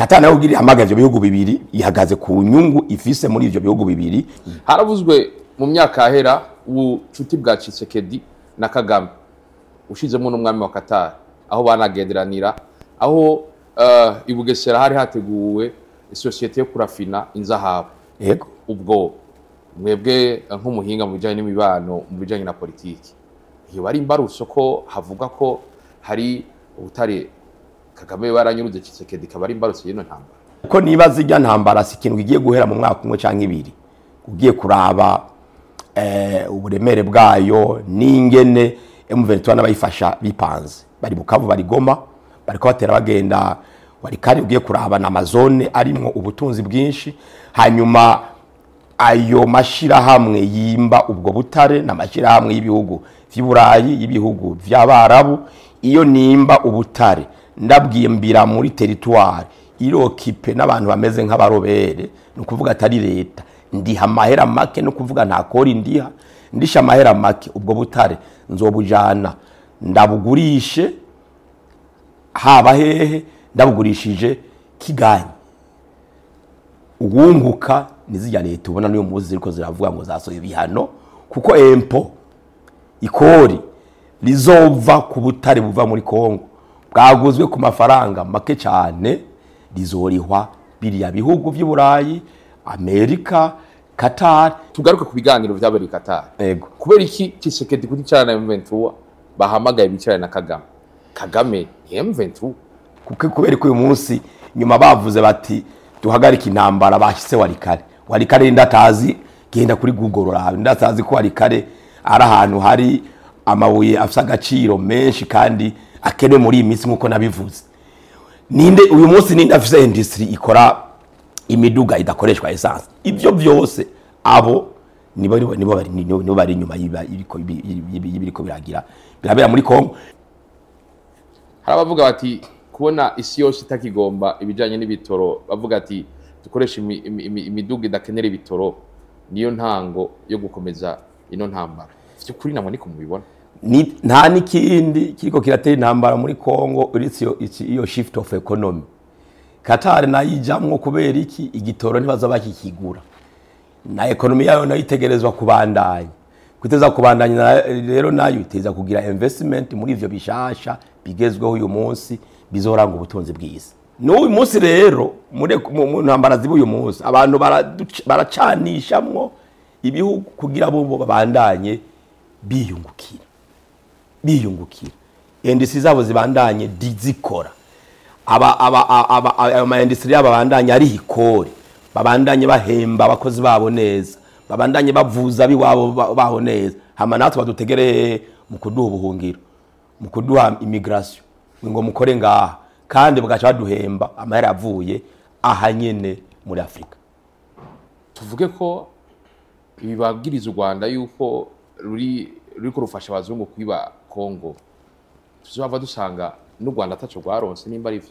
Qatar nayo ugiri hamagaje bihugu bibiri ihagaze ku nyungu ifise muri ivyo bihugu bibiri. Haravuzwe mu myaka ahera ubucuti bwa Tshisekedi na Kagame ushizemo n'umwami wa Qatar aho banagenderanira aho i Bugesera hari hateguwe societe yo kurafina inzahabu. Yego ubwo mwebwe nk'umuhinga mu bijanye n'imibano mu bijanye na politiki iyo bari imbaruso ko havuga ko hari ubutare Kagame baranyuruze Tshisekedi kabari imbaruso y'ino ntambara ko nibaza ijya ntambara si ikintu giye guhera mu mwaka umwe canke ibiri ugiye kuraba uburemere bwayo n'ingene M23 n'abayifasha bipanze bari Bukavu bari Goma bariko batera bagenda wari kari ugiye kuraba na Amazone arimwo ubutunzi bwinshi hanyuma ayo mashira hamwe yimba ubwo butare na mashira hamwe y'ibihugu vy'Iburayi y'ibihugu vy'Abarabu iyo nimba ubutare ndabwiye mbira muri territoire irokipe n'abantu bameze nk'abarobere no kuvuga atari leta ndiha amahera make no kuvuga nta kori ndisha amahera make ubwo butare nzobujana ndabugurishe haba hehe ndabugurishije Kigali ugunguka nizijya leta ubona niyo muzi ziriko ziravuga ngo zasoye ibihano kuko empo ikori rizova ku butare buva muri Kongo bwaguzwe ku mafaranga make cyane rizorihwa biriya bihugu by'Iburayi Amerika Qatar. Tugaruka ku biganiro by'abari Qatar. Yego kubera iki Tshisekedi kuri cyane na M23 bahamagaye bicara na Kagame M23 kuko kubera ko uyu munsi nyuma bavuze bati duhagarika intambara bashyize warikare ndatazi genda kuri Google rawe ndatazi ko warikare ari ahantu hari amabuye afisa agaciro menshi kandi akene muri iminsi nkuko nabivuze. Ninde uyu munsi ninde afise industry ikora imiduga idakoreshwa essence ibyo byose abo nibo bari nyuma y'ibiriko birabera muri Kongo. Harabavuga bati kubona isi yose itakigomba ibijanye n'ibitoro bavuga ati dukoresha imiduga idakenera ibitoro niyo ntango yo gukomeza ino ntambara. Cyo kuri namwe niko mubibona nta nikindi kiriko kiratera intambara muri Kongo uretse iyo shift of economy. Qatar nayijamwo kubera iki igitoro ntibaza bakikigura na economy yayo nayitegerezwa kubandanya kuteza kubandanya rero nayo iteza kugira investment muri ivyo bishasha bigezweho uyu munsi bizoranga ubutunzi bw'isi. N'uyu munsi rero mu ntambara zibu uyu munsi abantu baracanishamwo ibihugu kugira bo babandanye biyungukira industry zabo zibandanye dizikora aba industry yabo babandanye ari hikore babandanye bahemba abakozi babo neza babandanye bavuza biwabo baho neza hama natwe badutegere mu kuduha ubuhungiro mu kuduha immigration ngo mukore ngaha kandi bagaca baduhemba amahera yavuye ahanyene muri Afrika. Tuvuge ko ibibabwiriza u Rwanda yuko ruriko rufasha abazungu kwiba Kongo tuzava dusanga n'u Rwanda ataco rwaronse nimba ari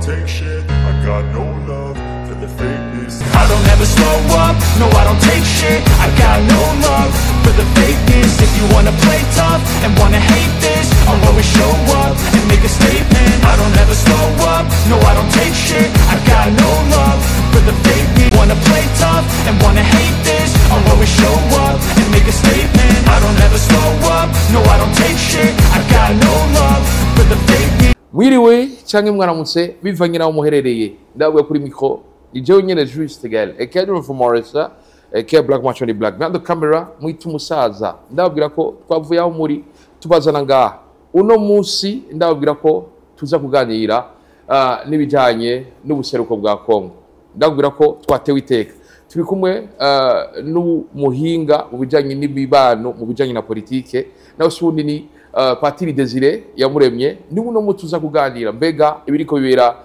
take shit. I got no love for the fakeness. I don't ever slow up, no I don't take shit. I got no love for the fakeness. If you wanna play tough and wanna hate this, I'll always show up and make a statement. I don't ever slow up, no I don't take shit. I got no love for the fakeness. Wanna play tough and wanna hate this, I'll always show up and make a statement. I don't ever slow up, no I don't take shit. I got no love for the fakeness. Mwiriwe canke mwaramutse bivanye naho muherereye ndabwe kuri micro ijewe nyene juste gal ekadro for Morisa eke black match on black behind the camera mwitu musaza ndababwira ko twavuye aho muri tubazana ngaha uno munsi ndababwira ko tuza kuganira n'ibijanye n'ubuseruko bwa Kongo ndababwira ko twatewe iteka turi kumwe n'umuhinga mu bijanye n'ibibano mu bijanye na politike naho sundi ni Patiri Desire yamuremye ni uno mutuza kuganira mbega ibiriko bibera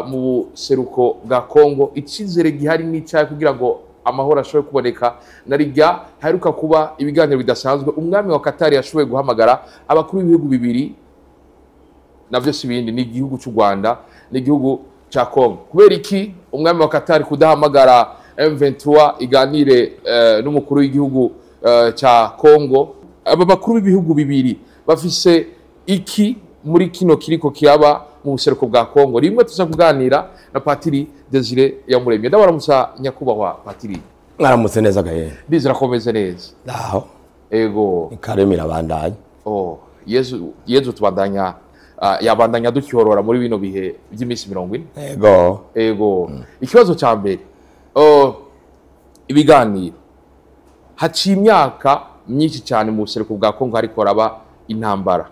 mu seruko bwa Kongo ikizere gihari n'icyaye kugira ngo amahoro ashobore kuboneka narijya haruka kuba ibiganiro bidasanzwe umwami wa Qatar yashoboye guhamagara abakuru b'ibihugu bibiri navyo sibindi ni igihugu cy'u Rwanda n'igihugu ca Kongo kubera iki umwami wa Qatar kudahamagara M23 iganire n'umukuru w'igihugu ca Kongo aba bakuru b'ibihugu bibiri bafise iki muri kino kiriko kiraba mu buseruko bwa Kongo. Rimwe tuza kuganira na Patiri Desire Yamuremye. Ndabaramutsa nyakubahwa Patiri. Mwaramutse neza gaye. Bizira komeze neza. Aho. Ego. Karemira bandanye. Oh, Yezu tubandanya yabandanya ducyorora muri bino bihe by'imisi 40. Ego. Ikibazo cya mbere. Ibiganiro. Haciye imyaka myinshi cyane mu buseruko bwa Kongo hariko raba intambara.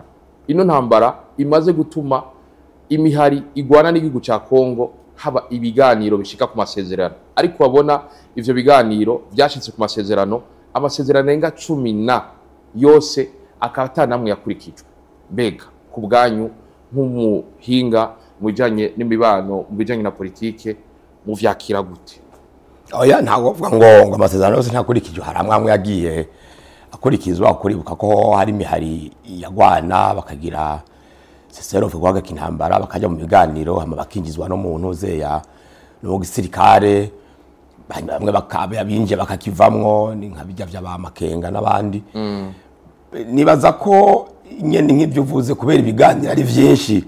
Ino ntambara imaze gutuma imihari igwana n'igihugu cya Kongo haba ibiganiro bishika ku masezerano, ariko babona ivyo biganiro byashitse ku masezerano, amasezerano enga 10 yose akatanamwe yakurikijwe. Mbega ku bwanyu nk'umuhinga mu bijanye n'imibano, mu bijanye na politike, mu vyakira gute? Oya ntago uvuga ngo amasezerano yose ntakurikijwe, haramwe yagiye akurikizwa, kuribuka ko hari imihari yagwana bakagira seserofe gwaga kintambara bakaja mu biganiro hama bakingizwa no mu ntuze ya no gisirikare, bamwe bakabe abinje bakakivamwo ni nkabijya by'abamakenga n'abandi. Nibaza ko nyene nk'ivyo uvuze kubera ibiganiro ari vyinshi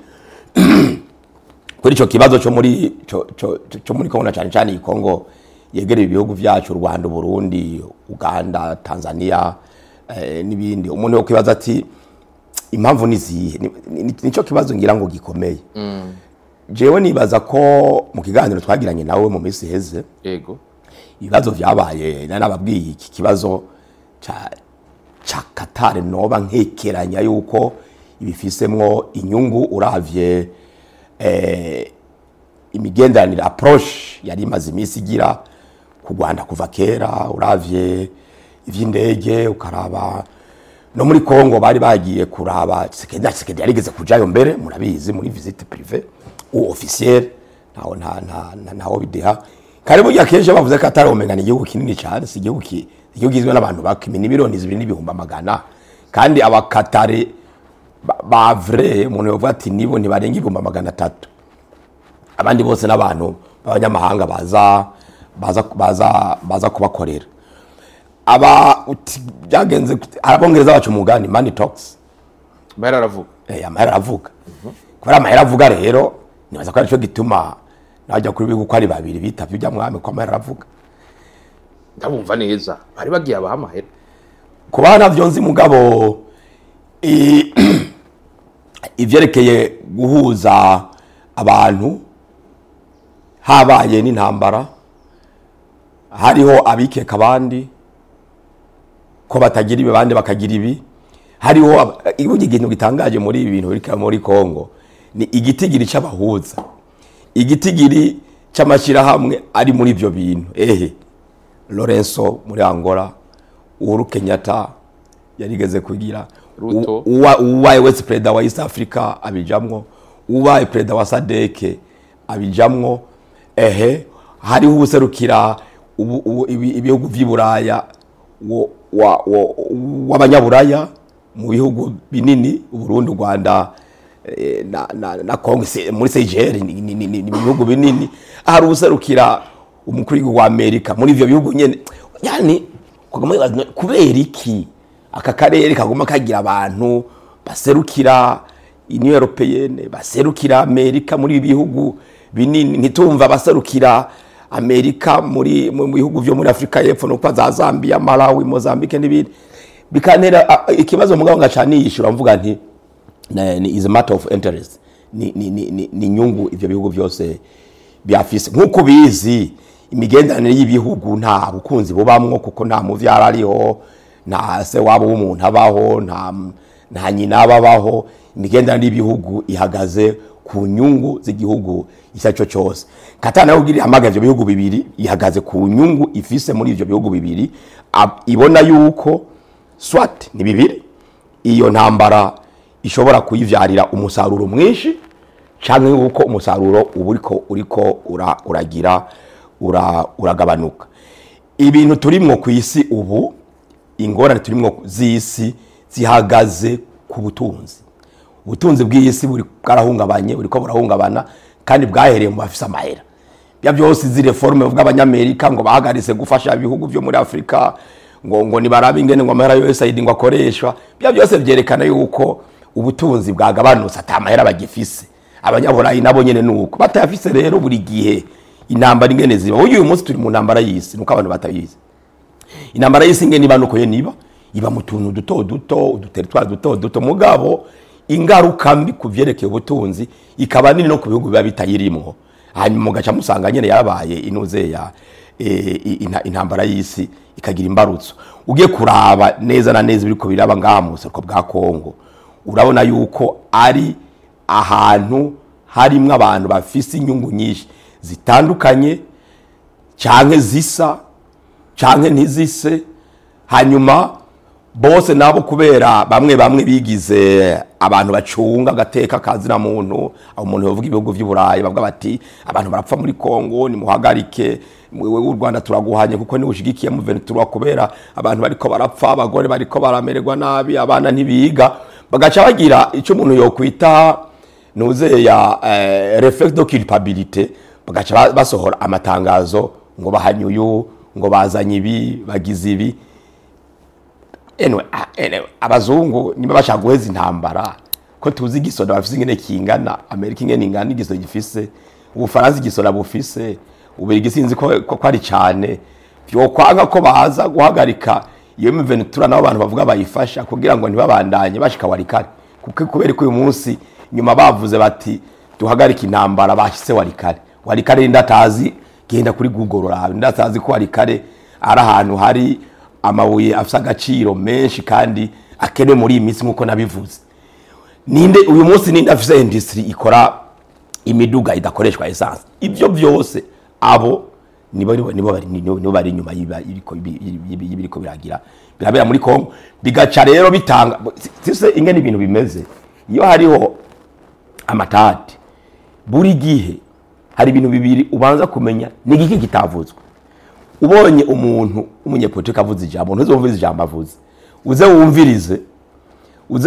kuri ico kibazo cyo muri Kongo cyane cyane i Kongo yegereye ibihugu vyacu Rwanda, Burundi, Uganda, Tanzania n'ibindi. Umuntu yo kwibaza ati impamvu nizihe? Nico kibazo ngira ngo gikomeye. Jewe nibaza ko mu kiganiro twagiranye nawe mu minsi heze, yego, ibibazo vyabaye nababwiye iki kibazo cha Qatar noba nkekeranya yuko ibifisemwo inyungu uravye imigenderanire approach yari imaze imisi igira ku Rwanda kuva kera, uravye ivy'indege ukaraba no muri Kongo bari bagiye kuraba Tshisekedi yarigeze kujayo mbere, murabizi muri visite privé ou officielle, naho bideha karibu yakeje bavuze ko ataromengana igihugu kinini cyane, si igihugu gizwe n'abantu bakimini miliyoni 2,200,000, kandi abakatare ba vrai umuntu yovuga ati nibo ntibarenga 300,000, abandi bose n'abantu b'abanyamahanga baza kubakorera. Aba byagenze arabongereza bacu mugani money talks, mahera aravuga. Amahera aravuga. Kubera amahera avuga rero nibaza ko arico gituma najya kuri bigo ko ari babiri bitavye ujya mwami ko amahera aravuga. Ndabumva neza bari bagiye abaha amahera kubana vyonzi mugabo ivyerekeye guhuza abantu habaye n'intambara, hariho abikeka abandi ko batagira ibi bandi bakagira ibi, hariho ikintu gitangaje muri ibi bintu biri muri Kongo ni igitigiri c'abahuza, igitigiri c'amashira hamwe ari muri ivyo bintu. Lorenzo muri Angola, Uhuru Kenyatta yarigeze kugira, uwaye West President wa East Africa abijamwo, uwaye President wa SADC abijamwo. Hariho ubuserukira ibihugu vy'Iburaya w'abanyaburaya mu bihugu binini, Burundi, Rwanda na Kongo muri CGR ni bihugu binini. Hari ubuserukira umukuru wa Amerika muri ivyo bihugu nyene. Yani kubera iki aka karere kaguma kagira abantu baserukira Union Européenne, baserukira Amerika muri bihugu binini, ntitumva baserukira Amerika mu bihugu vyo muri Afrika y'Epfo no kwa Zambia, Malawi, Mozambique n'ibindi. Bikanera ikibazo mugabo ngacani yishura mvuga nti is a matter of interest, ni nyungu ivyo bihugu vyose byafise. Nkuko bizi imigendanire y'ibihugu nta bukunzi bubamwo, kuko nta muvyara ariho, nta se wabo w'umuntu abaho, nta nyina abaho. Imigendanire y'ibihugu ihagaze ku nyungu z'igihugu icyaco cyose. Qatar nayo ugiri amaga ivyo bihugu bibiri ihagaze ku nyungu ifise muri ivyo bihugu bibiri, ibona yuko swat ni bibiri iyo ntambara ishobora kuyivyarira umusaruro mwinshi, canke uko umusaruro uriko uragira uragabanuka. Ibintu turimwo ku isi ubu, ingorane turimwo z'isi zihagaze ku butunzi. Ubutunzi bw'isi buri karahungabanye, buriko burahungabana, kandi bwahereye mu bafisa amahera. Bya byose izi reforme bw'abanyamerika ngo bahagaritse gufasha ibihugu byo muri Afrika, ngo ni barabe ingene ngo amahera yose ayidingwa akoreshwa. Bya byose byerekana yuko ubutunzi bwagabanutse atamahera bagifise abanyaburayi nabo nyene nuko batayafise rero buri gihe intambara ingene ziba uyu munsi turi mu ntambara y'isi nuko abantu batabizi intambara y'isi ingene iba nuko niba iba mu tuntu duto uduteritwari duto mugabo ingaruka mbi kuvyerekeye ubutunzi ikaba nini no ku bihugu biba bitayirimwo hanyuma mugaca musanga nyene yarabaye inuze ya intambara y'isi ikagira imbarutso ugiye kuraba neza na neza biriko biraba ngaha mu buseruko bwa Kongo urabona yuko ari ahantu harimwo abantu bafise inyungu nyinshi zitandukanye canke zisa canke ntizise hanyuma bose nabo kubera bamwe bigize abantu bacunga gateka kazina muntu abo muntu bavuga ibihugu vy'Uburayi bavuga bati abantu barapfa muri Kongo ni muhagarike wewe u Rwanda turaguhanye kuko ni ushigikiye mu 23 kubera abantu bariko barapfa abagore bariko baramererwa nabi abana ntibiga bagaca bagira ico umuntu yokwita nuze ya reflex de culpabilité bagaca basohora amatangazo ngo bahanyuyu ngo bazanye ibi bagize ibi anyway abazungu niba bashaka guheza intambara ko tuzi igisoda bafise ingene kingana Amerika ingene ingana igisoda gifise Ubufaransa igisoda bufise ubirigi sinzi ko ari cyane byo kwanga ko baza guhagarika iyo M23 nabo abantu bavuga bayifasha kugira ngo ntibabandanye bashika warikare kuko kubera ko uyu munsi nyuma bavuze bati duhagarika intambara bashitse warikare ndatazi genda kuri Google rawe ndatazi ko warikare ari ahantu hari amabuye afisa agaciro menshi kandi akene muri iminsi nkuko nabivuze ninde uyu munsi ninde afise industry ikora imiduga idakoreshwa essence ibyo byose abo nibo bari nyuma y'ibiriko birabera muri Kongo bigaca rero bitanga sise ingene ibintu bimeze iyo hariho amatati buri gihe hari ibintu bibiri ubanza kumenya ni giki kitavuzwe ubonye umuntu umunyepolitike avuze ijambo ntuzumvirize ijambo avuze uze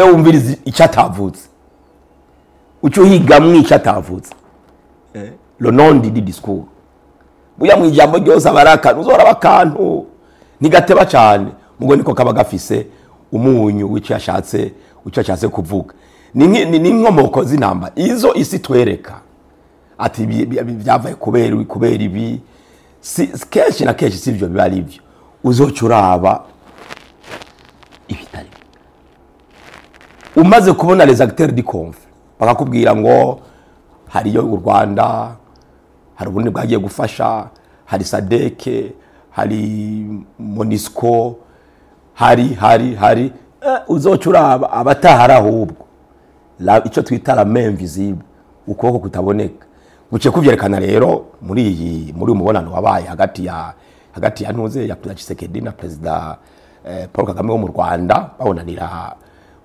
wumvirize icyo atavuze ucyo higamwe icyo atavuze le nom du discours buya mu ijambo ryose abaraka uzora bakantu nigateba cyane mugo niko kaba gafise umunyu w'icyo yashatse kuvuga ni inkomoko z'intambara izo isi twereka ati byavaye kubera ibi kenshi na kenshi sivyo biba ari byo uzocuraba ibitari umaze kubona les acteurs du conflit bakakubwira ngo hariyo u Rwanda hari ubundi bwagiye gufasha hari Sadeke hari Monisco hari uzocuraba abatahara ahubwo icyo twita la main visible ukuboko kutaboneka guce kuvyerekana rero muri umubonano wabaye hagati ya ntuze ya Perezida Tshisekedi na Perezida Paul Kagame wo mu Rwanda babonanira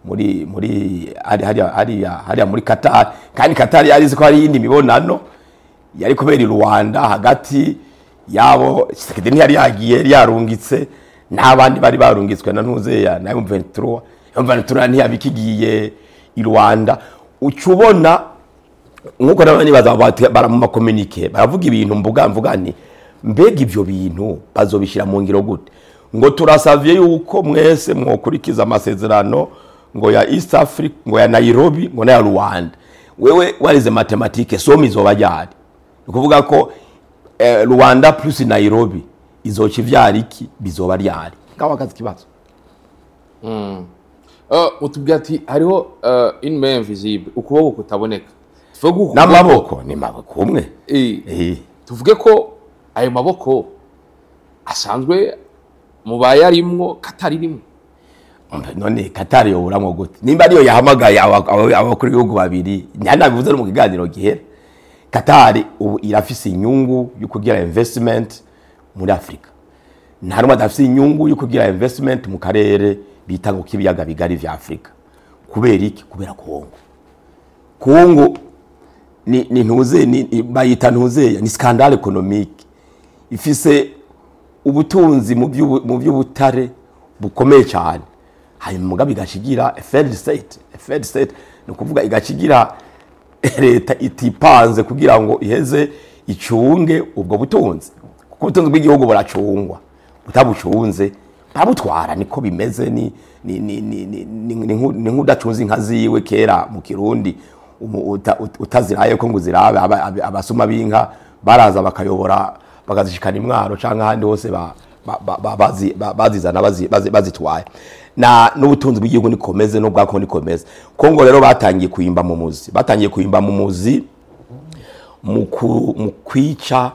muri hariya muri Qatar kandi Qatar yarizi ko hari yindi mibonano yari kubera i Rwanda hagati yabo Tshisekedi ntiyari yagiye yarungitse n'abandi bari barungitswe na ntuze ya na M23 ntiyabikigiye i Rwanda ucubona nkuko nabandi baramuma communique baravuga ibintu mvuga ni mbega ivyo bintu bazobishira mu ngiro gute ngo turasavye yuko mwese mwokurikiza amasezerano ngo ya East Africa ngo ya Nairobi ngo na ya Rwanda wewe warize matematike somi zobajyari ukuvuga ko Rwanda plus Nairobi izoca ivyara iki bizoba ryari ngaho akazi kibazo utubwira ati hariho une main invisible ukuboko kutaboneka n'amaboko ni maboko umwe tuvuge ko ayo maboko asanzwe mu bayarimwo Qatar irimo none Qatar yoburamwo gute nimba ariyo yahamagaye abakuru b'ibihugu babiri nyanabivuze no mu kiganiro gihera Qatar ubu irafise inyungu yo kugira investment muri Afrika nta numwe adafise inyungu yo kugira investment mu karere bita ngo kibiyaga bigari vya Afrika kubera iki kubera Kongo ni ntuze ni bayita ntuze ni scandale économique ifise ubutunzi mu by'ubutare bukomeye cyane hanyuma mugabe gashigira failed state no kuvuga igacigira leta itipanze kugira ngo iheze icunge ubwo butunzi kuko ubutunzi bw'igihugu buracungwa butabucunze babutwara niko bimeze ni nk'udacunze inka ziwe kera mu Kirundi utaziraye ko ngo zirabe abasuma b'inka baraza bakayobora bagazishikana imwaro canke ahandi hose bazizana bazitwaye n'ubutunzi bw'igihugu nikomeze no bwako nikomeze. Kongo rero batangiye kuyimba mu muzi mu kwica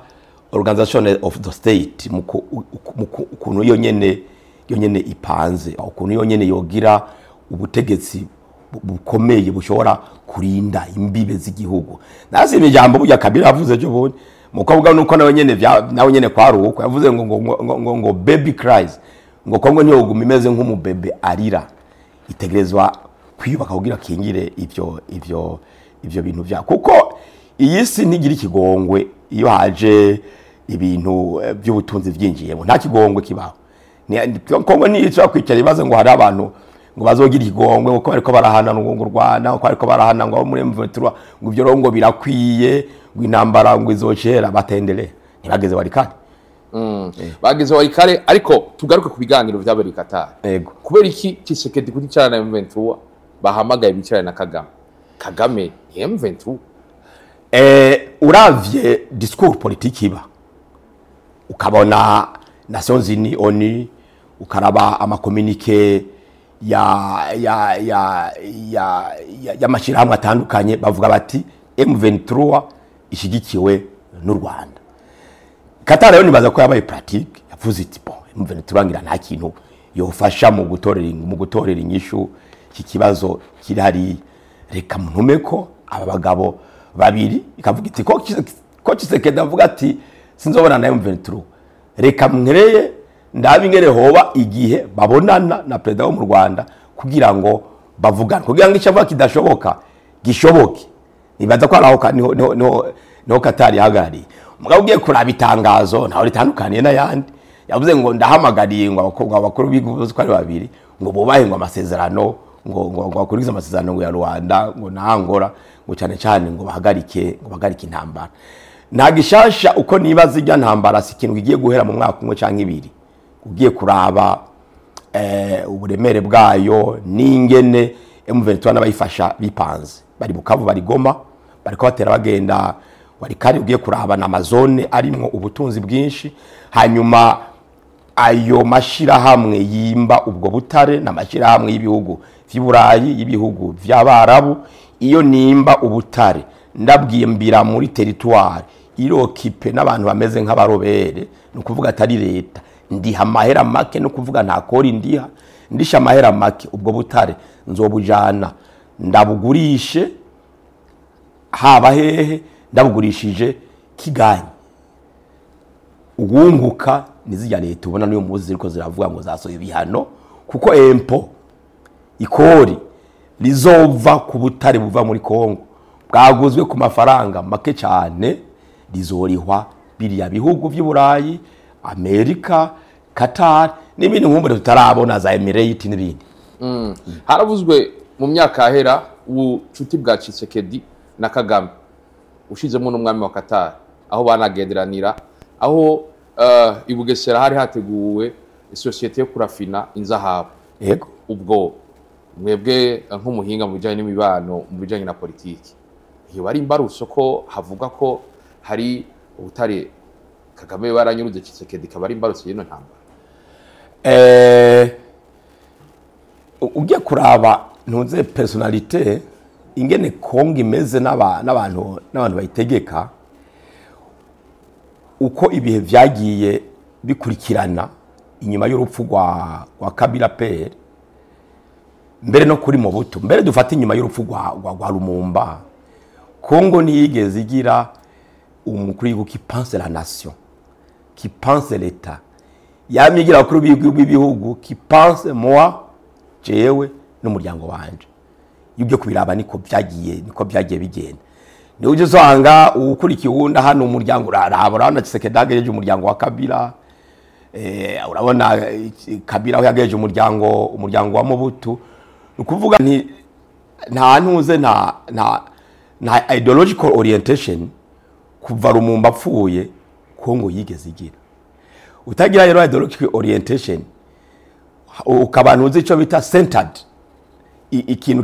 organization of the state ukuntu yonyene ipanze, ukuntu yonyene yogira ubutegetsi bukomeye bushobora kurinda imbibe z'igihugu. Nasi imijambo burya Kabila avuze cyo bone mukavuga nuko nawe nyene kwaruko yavuze ngo baby cries, ngo Kongo niyo guma imeze nk'umubebe arira, itegerezwa kwiyubaka kugira kingire ivyo bintu vya, kuko iyi si ntigira ikigongwe iyo haje ibintu by'ubutunzi vyinjiyemo, nta kigongwe kibaho. Kongo niyo kwicara ibaze ngo hari abantu ngo bazogira ikigongwe uko bariko barahana ngo rwana uko bariko barahana ngo muri M23 ngo ivyo rongo birakwiye ngo intambara ngo izocera batendele ntibageze warikane. Bageze warikare. Ariko tugaruke ku biganiro vyabereye Qatar. Yego, kubera iki Tshisekedi kuri cyana na M23 bahamagaye bicara na Kagame M23? Uravye discours politique iba ukabona Nations Unies, ONU, ukaraba amakomunike ya mashirahamwe atandukanye bavuga bati M23 ishigikiwe n'u Rwanda. Qatar rero nibaza ko yabaye pratique yavuze iti M23 ngira nta kintu yofasha mu gutorera inyishu iki kibazo kiri hari, reka muntumeko aba bagabo babiri, ikavuga iti ko Tshisekedi avuga ati sinzobona na M23, reka mwereye ndabingere hoba igihe babonana na president wo mu Rwanda kugira ngo bavugane, kugira ngo icyo kidashoboka gishoboke. Nibaza ko araho no Qatar yahagarariye. Mugabo ugiye kuraba itangazo ntaho ritandukaniye n'ayandi, yavuze ngo ndahamagariye ngo abakobwa bakuru bigubuze ko ari babiri ngo bubahe ngo amasezerano ngo bakurikize amasezerano ngo ya Rwanda ngo nahangora ngo cyane ngo bahagarike intambara. Nta gishasha uko nibaza ijya ntambara si ikintu giye guhera mu mwaka umwe canke ibiri. Ugiye kuraba uburemere bwayo n'ingene M23 n'abayifasha bipanze, bari Bukavu bari Goma bariko batera bagenda warikari. Ugiye kuraba na Amazone arimwo ubutunzi bwinshi, hanyuma ayo mashira hamwe yimba ubwo butare na mashira hamwe y'ibihugu vy'Iburayi y'ibihugu vy'Abarabu, iyo nimba ubutare ndabwiye mbira muri territoire irokipe n'abantu bameze nk'abarobere, no kuvuga atari leta ndiha amahera make, no kuvuga nta kori ndisha amahera make, ubwo butare nzobujana ndabugurishe haba hehe, ndabugurishije Kigali uwunguka nizijya leta ubona niyo muzi ziriko ziravuga ngo zasoye ibihano, kuko empo ikori rizova ku butare buva muri Kongo bwaguzwe ku mafaranga make cyane, rizorihwa biriya bihugu by'Iburayi, Amerika, Qatar n'ibindi nkumbure tutarabona za Emirates n'ibindi. Haravuzwe mu myaka ahera ubucuti bwa Tshisekedi na Kagame ushizemo n'umwami wa Qatar, aho banagenderanira, aho i Bugesera hari hateguwe isosiyete yo kurafina inzahabu. Yego, ubwo mwebwe nk'umuhinga mu bijanye n'imibano mu bijanye na politiki, iyo bari imbaruso ko havuga ko hari ubutare Kagame baranyuruze Tshisekedi kabari imbaruso y'ino ntambara? Ugiye kuraba ntuze personalite ingene Kongo imeze n'abantu bayitegeka, uko ibihe vyagiye bikurikirana inyuma y'urupfu rwa Kabila Pere, mbere no kuri Mobutu, mbere dufata inyuma y'urupfu rwa Lumumba, Kongo ntiyigeze igira umukuru w'igihugu qui pense la nation, qui pense l'état. Yamigira bakuru b'ibihugu qui pense moi, jewe n'umuryango wanje. Ibyo kubiraba niko byagiye bigenda. Ni uje uzanga ukurikiye wunda hano umuryango urabona Tshisekedi agejeje umuryango wa Kabila, urabona Kabila yagejeje umuryango wa Mobutu. Ukuvuga nta ntuze nta ideological orientation kuva Lumumba apfuye Kongo yigeze igira. Utagira rero ideological orientation ukaba uzi icyo bita centered, ikintu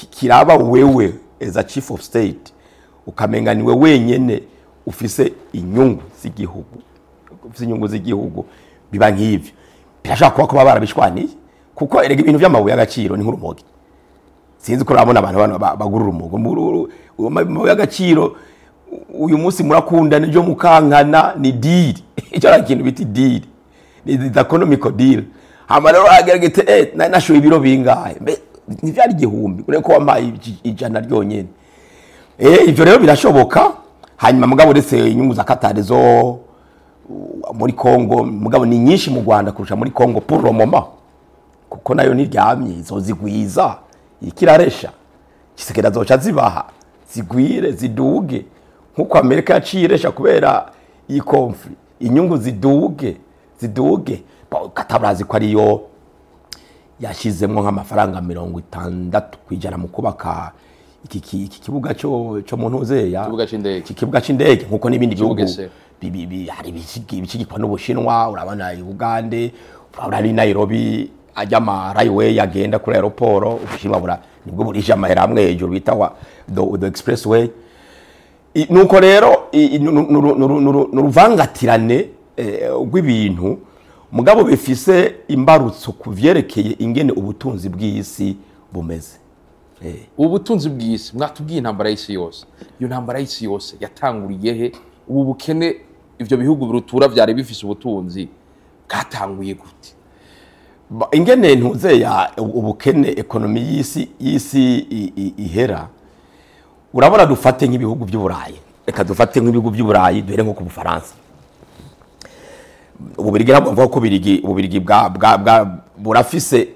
kiraba wewe as a chief of state, ukamenga niwe wenyene ufise inyungu z'igihugu, biba nk'ivyo. Birashaka kuba barabishwaniye kuko erega ibintu by'amabuye y'agaciro ni nk'urumogi. Sinzi ko urabona abantu bagura urumogo mu y'agaciro, uyu munsi murakunda n'ibyo mukankana, ni deal. Icyo ari ikintu biti deal, ni the economic deal. Hama rero ageragete nashoye ibiro bingahe, ni byari igihumbi ureko wamaye ijana ryonyene. Ivyo rero birashoboka. Hanyuma mugabo uretse inyungu za QUATAR zo muri Kongo, mugabo ni nyinshi mu Rwanda kurusha muri Kongo pour le moment, kuko nayo ntiryamye, izo zigwiza ikiraresha kisekera zoca zibaha zigwire ziduge nkuko Amerika yaciresha kubera iyi conflict, inyungu ziduge katabrazi ko ariyo yashizemo nk'amafaranga 60 kwijana mu kubaka iki kibuga cyo mu ntuzeya, kibuga c'indege nkuko n'ibindi bihugu hari bishigikwa n'Ubushinwa. Urabona Uganda, urabona Nairobi ajya ma railway agenda kuri aeroport, Ubushinwa nibwo burije amahera amwe hejuru bita the expressway. Nuko rero nuruvangatirane rw'ibintu mugabo bifise imbarutso kuvyerekeye ingene ubutunzi bw'isi bumeze. Ubutunzi bw'isi mwatubwiye intambara y'isi yose, iyo ntambara y'isi yose yatanguriye he? Ubu bukene ivyo bihugu birutura vyari bifise ubutunzi bwatanguye gute? Ingene ntuzeya ubukene ekonomi y'isi ihera, urabona dufate nk'ibihugu by'Uburayi, reka dufate nk'ibihugu by'Uburayi duhere nko ku Bufaransa. Ububirigi nabwo ko ububirigi burafise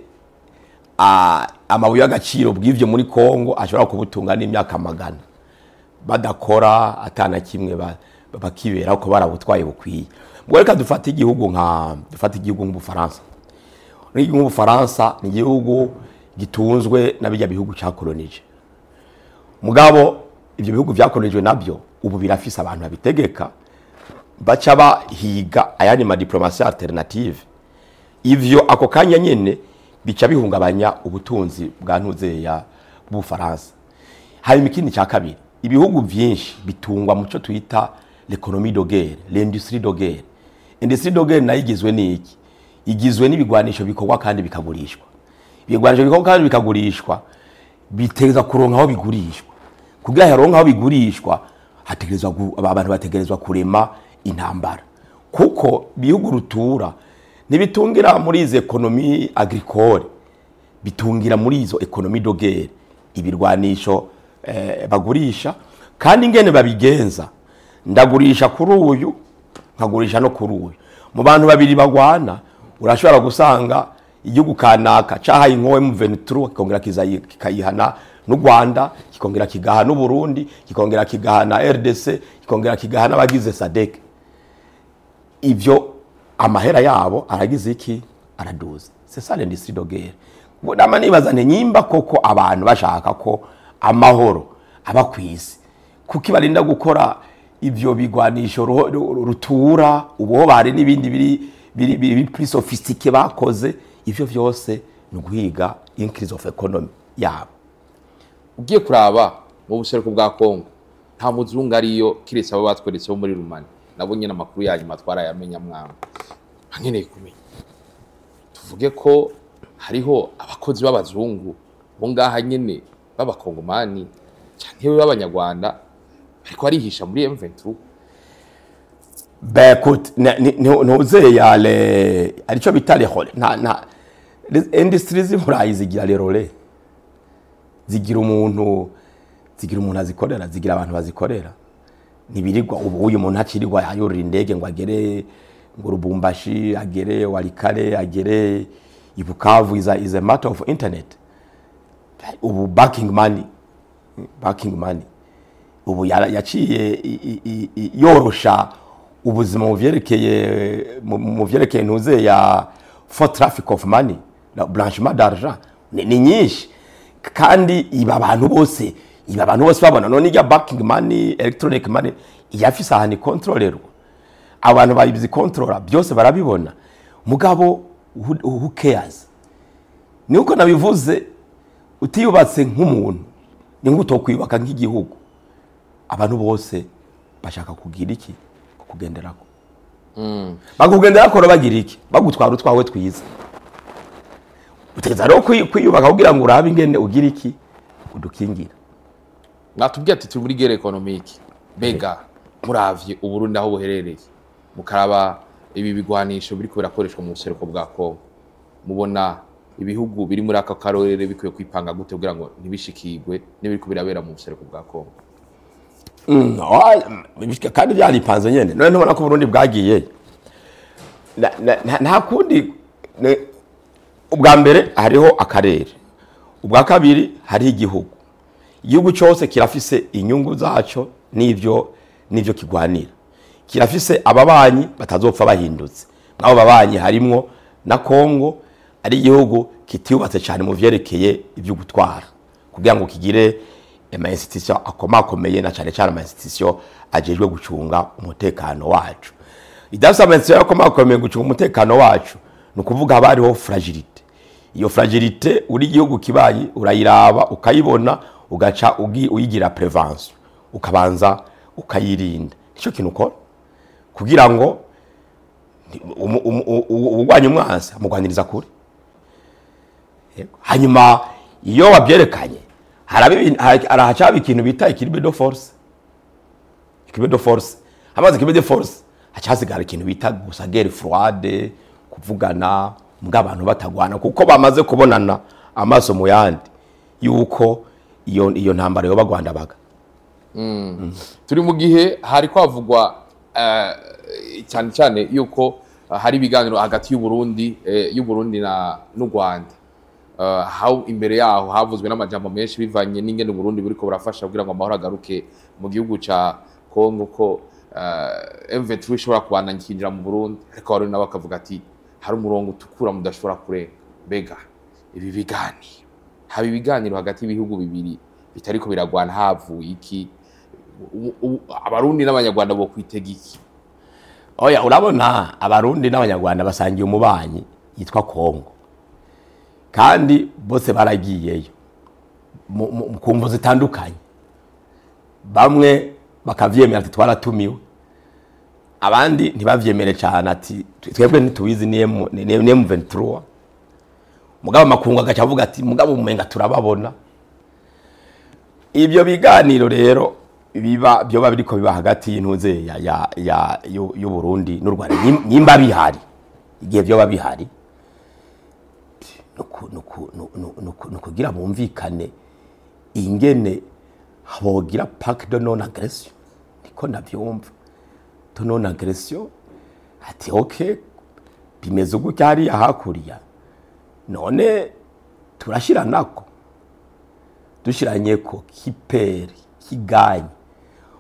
amabuye y'agaciro bw'ivyo muri Kongo ashobora kubutunga n'imyaka magana badakora atana kimwe bakibera ko barabutwaye bukwiye. Ubwo reka dufate igihugu nk'Ubufaransa. Ubufaransa ni igihugu gitunzwe n'abijya bihugu cyakolonije. Mugabo ibyo bihugu byakolonijwe nabyo ubu birafise abantu babitegeka, baca bahiga ayandi ma diplomatie alternative. Ivyo ako kanya nyene bica bihungabanya ubutunzi bwa ntuzeya bw'Ubufaransa. Hari ikindi cya kabiri, ibihugu byinshi bitungwa mu cyo twita l'économie de guerre, l'industrie de guerre. Industrie de guerre nayo igizwe n'iki? Igizwe n'ibigwanisho bikorwa kandi bikagurishwa. Ibigwanisho bikorwa kandi bikagurishwa biteza kuronka aho bigurishwa. Kugira yaronka aho bigurishwa hategerezwa abantu bategerezwa kurema intambara. Kuko bihugu rutura nibitungira muri izo economie agricole, bitungira muri izo economie de guerre, ibirwanisho bagurisha kandi ingene babigenza, ndagurisha kuri uyu nkagurisha no kuri uyu. Mu bantu babiri bagwana urashobora gusanga igihugu kanaka cahaye inkowe mu 23 kikongera kikayihana n'u Rwanda, kikongera kigaha n'u Burundi, kikongera kigaha na RDC, kikongera kigaha n'abagize SADC. Ivyo amahera yabo aragize iki? Araduza. C'est ça l'industrie de guerre. Nama nibazane nyimba koko abantu bashaka ko amahoro abakwisi, kuki barinda gukora ivyo bigwanisho rutura ubo bari n'ibindi biri plus sophistiqué bakoze. Ivyo vyose no guhiga increase of economy yabo. Ugiye kuraba mu buseruko bwa Kongo nta muzungu ariyo kiretse abo batweretse bo muri Rumani, nabo nyine amakuru yanyu matwara yamenya mwanga nkeneye kumenya. Tuvuge ko hariho abakozi b'abazungu bo ngaha nyene b'abakongomani cyane b'abanyarwanda ariko arihisha muri M23. Bekut ntuze yale arico bitale hole na industries z'Uburayi zigira lerole, zigira umuntu azikorera, zigira abantu bazikorera. Nibirirwa ubu uyu muntu acirirwa ayorira indege ngo agere ngo Lubumbashi, agere Walikale, agere Ibukavu is a matter of internet. Ubu backing money ubu yaciye yorosha ubuzima mu vyerekeye ntuze ya for traffic of money na blanchiment d'argent ni nyinshi kandi iba abantu bose babona none ya backing money, electronic money yafise ahani controllerwa, abantu bayibizi controller byose barabibona. Mugabo who cares? Nuko nabivuze utiyubatse nk'umuntu ni nk'utokwibaka nk'igihugu. Abantu bose bashaka kugira iki kugenderako. Bakugenderako bagira iki? Bagutwara utwawe twiza. Utegeza rero kwiyubaka kugira ngo urabe ingene ugira iki udukingira. Natubwiye ati turi muri guerre économique. Bega muravye Uburundi aho buherereye. Mukaraba ibi bigwanisho biri birakoreshwa mu buseruko bwa Kongo. Mubona ibihugu biri muri aka karorere bikwiye kwipanga gute kugira ngo ntibishikirwe n'ibiri kubirabera mu buseruko bwa Kongo. Kandi byaripanze nyene. None ntubona ko Burundi bwagiye. Nta kundi ubwa mbere hariho akarere. Ubwa kabiri hari igihugu. Igihugu cyose kirafise inyungu zaco n'ivyo kigwanira. Kirafise ababanyi batazopfa bahindutse. Nabo babanyi harimwo na Kongo ari igihugu kitiyubatse cyane mu vyerekeye ibyo gutwara kugira ngo kigire ama institution akomakomeye na cyane cyane ama institution ajejwe gucunga umutekano wacu. Idafise ama institution akomakomeye gucunga umutekano wacu no kuvuga abariho fragilité. Iyo fragilité uri igihugu kibayi urayiraba ukayibona ugaca uyigira prevention ukabanza ukayirinda. Nicyo kintu ukora kugira ngo ugwanye umwansi amugwaniriza kure. Hanyuma iyo wabyerekanye harahacaba ikintu bita équilibre de force. Équilibre de force. Amaze équilibre de force hacasigara ikintu bita gusa guerre froide kuvugana mbwa abantu batagwana kuko bamaze kubonana amaso mu yandi yuko iyo ntambara yo bagwanda baga. Turi mu gihe hari kwavugwa cyane cyane yuko hari ibiganiro hagati y'Uburundi n'u Rwanda. How imbere yaho havuzwe n'amajambo menshi bivanye n'ingene Burundi buriko burafasha kugira ngo amahoro agaruke mu gihugu ca Kongo ko M23 ishobora kubandanya kinjira mu Burundi ariko Abarundi nabo bakavuga ati hari umurongo utukura mudashobora kurenga. Bega ibi biganiro haba ibiganiro hagati y'ibihugu bibiri bitariko biragwana havuye iki? Abarundi n'Abanyarwanda bo kwitega iki? Oya urabona Abarundi n'Abanyarwanda basangiye umubanyi yitwa Kongo. Kandi bose baragiyeyo mu mvu zitandukanye. Bamwe bakavyemera ati twaratumiwe, abandi ntibavyemere cyane ati twebwe ntitubizi ni M23. Mugabo makungu agaca avuga ati mugabo umenga turababona. Ibyo biganiro rero byoba biriko biba hagati y'intuze y'u Burundi n'u Rwanda nyimba bihari. Igihe byoba bihari nukugira bumvikane ingene bogira pacte de non agression. Niko navyumva de non agression ati okay bimeze gutya hari hakuriya none turashira nako dushiranye ko kiperi kiganye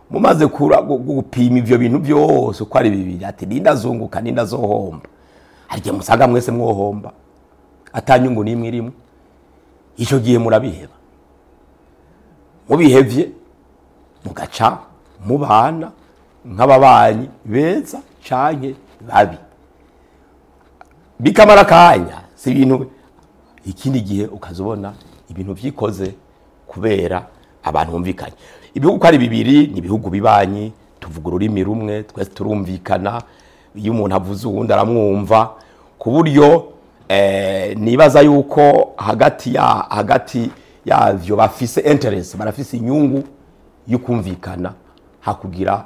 mumaze gupima ivyo bintu byose uko ari bibiri ati nindazunguka nindazohomba harije musaga mwese mwohomba atanyungu nimwe irimo. Ico gihe murabiheba mubihevye mugaca mubana nk'ababanyi beza canke babi bikamara kanya si ibintu. Ikindi gihe ukazobona ibintu vyikoze kubera abantu bumvikanye. Ibihugu ari bibiri ni ibihugu bibanyi tuvuga ururimi rumwe twese turumvikana. Iyo umuntu avuze uwundi aramwumva ku buryo nibaza yuko hagati yavyo bafise interest barafise inyungu yukumvikana hakugira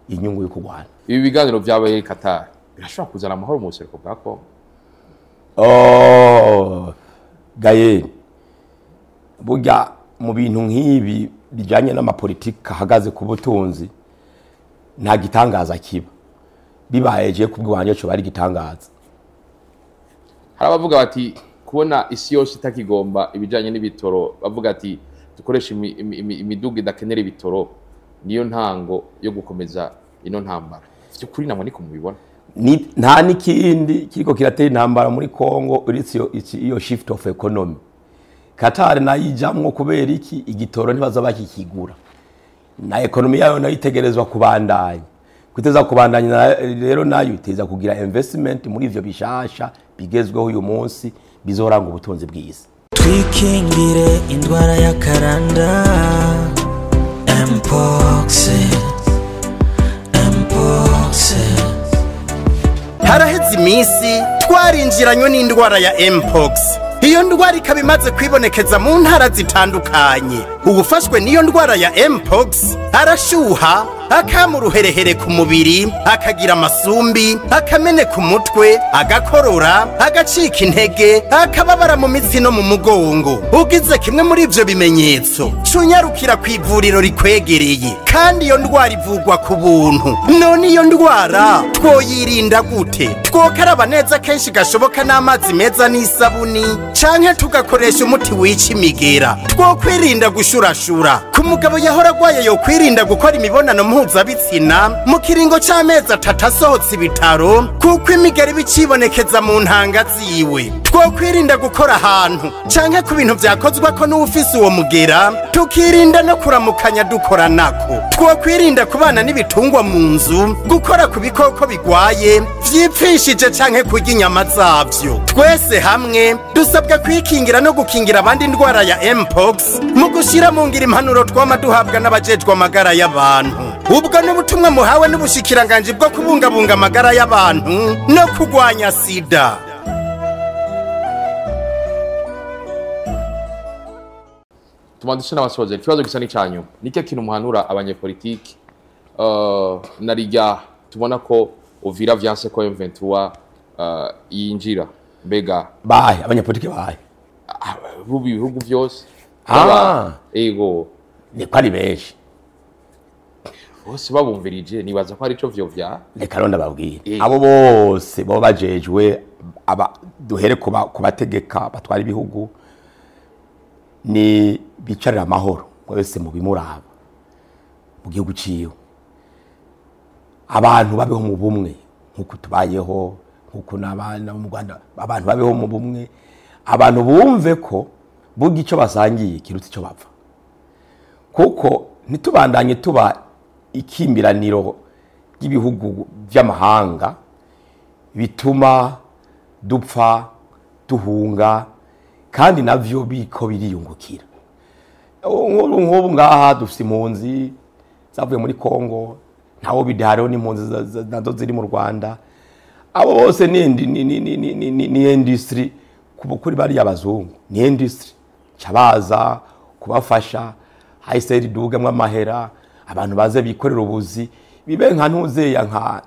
inyungu y'ukugwana. Ibi biganiro byabaye Qatar birashobora kuzana amahoro mu buseruko bwa Kongo. Gaye burya mu bintu nk'ibi bijanye n'amapolitika hagaze ku butunzi nta gitangaza kiba bibaye je kubwanje cyo bari gitangaza. Hari abavuga bati kubona isi yose itakigomba ibijanye n'ibitoro bavuga ati dukoresha imiduga idakenera ibitoro niyo ntango yo gukomeza ino ntambara. Kuri namo niko mubibona nta nikindi kiriko kiratera intambara muri Kongo uretse iyo shift of economy. Qatar nayijamwo kubera iki igitoro ntibaza bakikigura na economy yayo nayitegerezwa kubandanya kuteza kubandanya rero nayo iteza kugira investment muri ivyo bishasha bigezweho uyu munsi bizoranga ubutunzi bw'isi. Twikingire indwara ya karanda Mpox. Haraheze iminsi twarinjiranywe n'indwara ya Mpox. Iyo ndwara ikaba imaze kwibonekeza mu ntara zitandukanye. Uwufashwe n'iyo ndwara ya Mpox arashuha, akama uruherehere ku mubiri, akagira amasumbi, akameneka umutwe, agakorora, agacika intege, akababara mu mitsi no mu mugongo. Ugize kimwe muri ivyo bimenyetso, cunyarukira ku ivuriro rikwegereye, kandi iyo ndwara ivugwa ku buntu. None iyo ndwara twoyirinda gute? Twokaraba neza kenshi gashoboka n'amazi meza n'isabuni, canke tugakoresha umuti wica imigera. Twokwirinda gushurashura. Ku mugabo yahora agwaye yo kwirinda gukora imibonano mpuzabitsina mu kiringo c'amezi 3 asohotse ibitaro, kuko imigeri bicibonekeza mu ntanga ziwe. Twokwirinda gukora ahantu canke ku bintu vyakozwa ko n'ufise uwo mugera, tukirinda no kuramukanya dukora nako. Twokwirinda kubana n'ibitungwa mu nzu, gukora ku bikoko bigwaye vyipfishije canke kurya inyama zavyo. Twese hamwe dusabwa kwikingira no gukingira abandi indwara ya Mpox mu gushira mu ngira impanuro twama duhabwa n'abajejwe amagara y'abantu. Ubwo n'ubutumwa muhawe n'ubushikiranganje bwo kubungabunga amagara y'abantu no kugwanya sida. Tumandishe n'abasoje ikibazo gisa n'icyanyu. Nike kintu muhanura abanyepolitiki narijya tubona ko Uvira vyanse ko M23 yinjira. Mbega bahe abanyepolitiki bahe rubi bihugu vyose ego ni kwari benshi bose babumvirije nibaza ko ari cyo vyo vya reka ronda babwire abo bose bo bajejwe aba duhere kubategeka batwara ibihugu ni bicarira amahoro wese mu bimuraba mu gihugu ciwe abantu babeho mu bumwe nkuko tubayeho nkuko nabana mu Rwanda abantu babeho mu bumwe abantu bumve ko bugi ico basangiye kirutse ico bapfa kuko nitubandanye tuba ikimbiraniro ry'ibihugu by'amahanga bituma dupfa duhunga kandi navyo biko biriyungukira nk'ubu ngaha dufite impunzi zavuye muri Kongo ntawo bidahariho n'impunzi nazo ziri mu Rwanda abo bose ni industry kuri bari y'abazungu ni industry cyabaza kubafasha hahise ridugamwe amahera abantu baze bikorera ubuzi bibe nka ntuze ya nka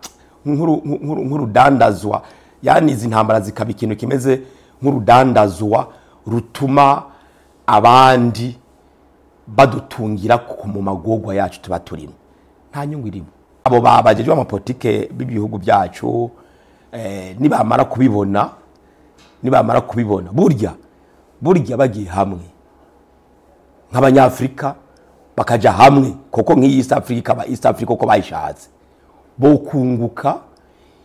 nk'urudandazwa yani izi ntambara zikaba ikintu kimeze nk'urudandazwa rutuma abandi badutungira mu magogwa yacu tuba turimo nta nyungu irimo abo babajejwe amapolitike b'ibihugu byacu nibamara kubibona burya bagiye hamwe nk'abanyafrika bakaja hamwe koko nk'iyi East Africa koko bayishatse bo kunguka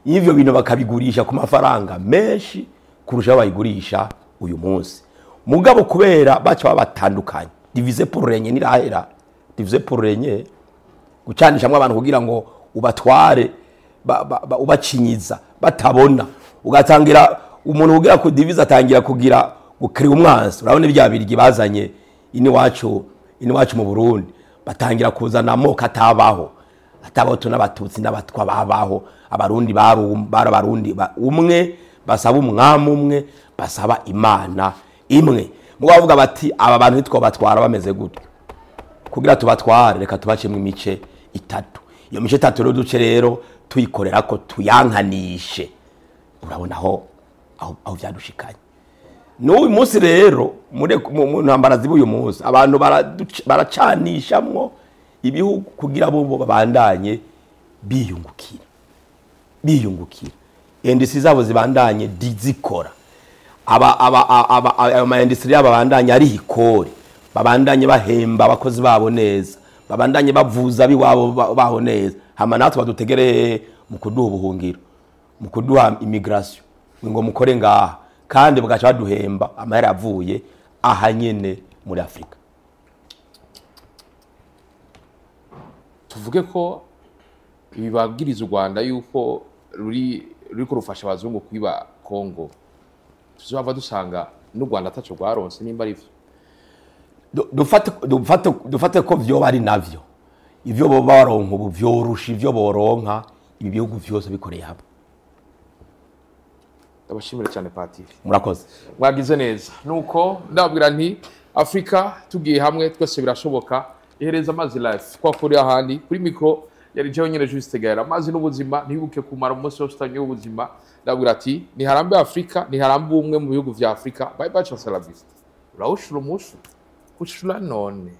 ivyo bintu bakabigurisha ku mafaranga menshi kurusha bayigurisha uyu munsi mugabo kubera baca batandukanye diviser pour régner nirahera diviser pour régner gucanishamwe abantu kugira ngo ubatware ubacinyiza batabona ugatangira umuntu ugira ku divise atangira kugira gukira umwansi urabone bya birigi bazanye ini wacu mu Burundi batangira kuzana amoko atabaho n'abatutsi n'abatwa babaho abarundi barabarundi umwe basaba umwami umwe basaba imana imwe mubavuga bati aba bantu nitwo batwara bameze gute kugira tubatware reka tubacemwe imice itatu iyo mice itatu rero duce rero tuyikorera ko tuyankanishe urabona aho byadushikanye n'uyu munsi rero mu ntambara zibuye umunsi abantu baracanishamwo ibihugu kugira bo babandanye biyungukira industry zabo zibandanye zikora ama industry yabo babandanye ari hikore babandanye bahemba abakozi babo neza babandanye bavuza biwabo baho neza hama natwe badutegereye mu kuduha ubuhungiro mu kuduha immigration ngo mukore ngaha kandi bugaca baduhemba amahera yavuye ahanyene muri Afrika tuvuge ko ibibabwiriza u Rwanda yuko ruri kurufasha abazungu kwiba Kongo tuzova dusanga n'u Rwanda ataco rwaronse nimba ari dufate ko vyoba ari navyo ivyo bo baronka ubu vyorusha ivyo boronka ibi bihugu vyose bikoreye hamwe. Ndabashimira cyane Patiri. Murakoze. Mwagize neza. Nuko ndabwira nti Afrika tugiye hamwe twese birashoboka. Ihereza amazi life kwa kuri ahandi kuri micro yari jewe nyene Juste Gaël. Amazi n'ubuzima ntibuke kumara umunsi wose utangiye ubuzima. Ndabwira ati ni harambe Afrika ni harambe umwe mu bihugu vya Afrika. Bye bye, Chancellor Bist. Rawushura umushu. Kushula none.